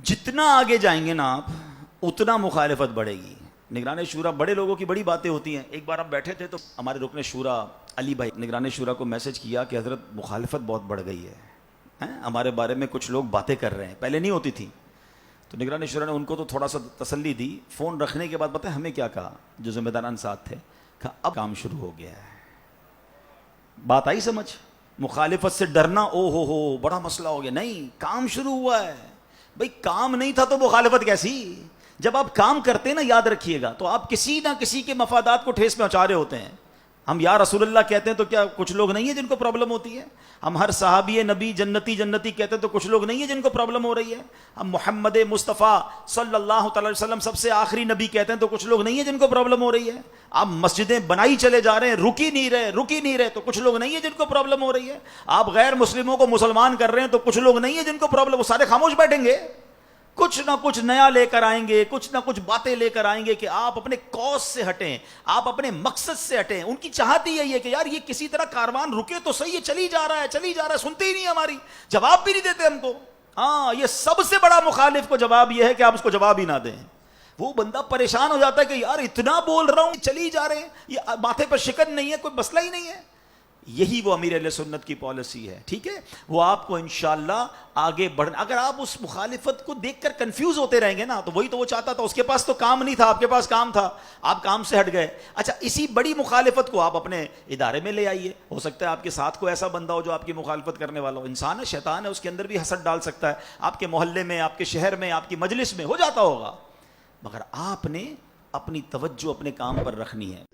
جتنا آگے جائیں گے نا آپ اتنا مخالفت بڑھے گی. نگران شورا بڑے لوگوں کی بڑی باتیں ہوتی ہیں. ایک بار آپ بیٹھے تھے تو ہمارے رکن شورا علی بھائی نگران شورا کو میسج کیا کہ حضرت مخالفت بہت بڑھ گئی ہے، ہمارے بارے میں کچھ لوگ باتیں کر رہے ہیں، پہلے نہیں ہوتی تھی. تو نگران شورا نے ان کو تو تھوڑا سا تسلی دی. فون رکھنے کے بعد پتہ ہے ہمیں کیا کہا؟ جو ذمہ داران ساتھ تھے، کہا اب کام شروع ہو گیا ہے. بات آئی سمجھ؟ مخالفت سے ڈرنا او ہو بڑا مسئلہ ہو گیا، نہیں، کام شروع ہوا ہے. بھئی کام نہیں تھا تو مخالفت کیسی؟ جب آپ کام کرتے ہیں نا، یاد رکھیے گا، تو آپ کسی نہ کسی کے مفادات کو ٹھیس پہنچا رہے ہوتے ہیں. ہم یا رسول اللہ کہتے ہیں تو کیا کچھ لوگ نہیں ہیں جن کو پرابلم ہوتی ہے؟ ہم ہر صحابی نبی جنتی جنتی کہتے ہیں تو کچھ لوگ نہیں ہیں جن کو پرابلم ہو رہی ہے؟ ہم محمد مصطفیٰ صلی اللہ تعالی وسلم سب سے آخری نبی کہتے ہیں تو کچھ لوگ نہیں ہیں جن کو پرابلم ہو رہی ہے؟ آپ مسجدیں بنائی چلے جا رہے ہیں، رکی نہیں رہے تو کچھ لوگ نہیں ہیں جن کو پرابلم ہو رہی ہے؟ آپ غیر مسلموں کو مسلمان کر رہے ہیں تو کچھ لوگ نہیں ہیں جن کو پرابلم، وہ سارے خاموش بیٹھیں گے؟ کچھ نہ کچھ نیا لے کر آئیں گے، کچھ نہ کچھ باتیں لے کر آئیں گے کہ آپ اپنے کوس سے ہٹیں، آپ اپنے مقصد سے ہٹیں. ان کی چاہت ہی یہی ہے کہ یار یہ کسی طرح کاروان رکے تو صحیح ہے، چلی جا رہا ہے، سنتے ہی نہیں ہماری، جواب بھی نہیں دیتے ہم کو. ہاں، یہ سب سے بڑا مخالف کو جواب یہ ہے کہ آپ اس کو جواب ہی نہ دیں. وہ بندہ پریشان ہو جاتا ہے کہ یار اتنا بول رہا ہوں، چلی جا رہے ہیں، یہ ماتھے پر شکن نہیں ہے، کوئی مسئلہ ہی نہیں ہے. یہی وہ امیر اہل سنت کی پالیسی ہے. ٹھیک ہے، وہ آپ کو انشاءاللہ آگے بڑھنا. اگر آپ اس مخالفت کو دیکھ کر کنفیوز ہوتے رہیں گے نا، تو وہی تو وہ چاہتا تھا. اس کے پاس تو کام نہیں تھا، آپ کے پاس کام تھا، آپ کام سے ہٹ گئے. اچھا، اسی بڑی مخالفت کو آپ اپنے ادارے میں لے آئیے. ہو سکتا ہے آپ کے ساتھ کوئی ایسا بندہ ہو جو آپ کی مخالفت کرنے والا ہو. انسان ہے، شیطان ہے، اس کے اندر بھی حسد ڈال سکتا ہے. آپ کے محلے میں، آپ کے شہر میں، آپ کی مجلس میں ہو جاتا ہوگا، مگر آپ نے اپنی توجہ اپنے کام پر رکھنی ہے.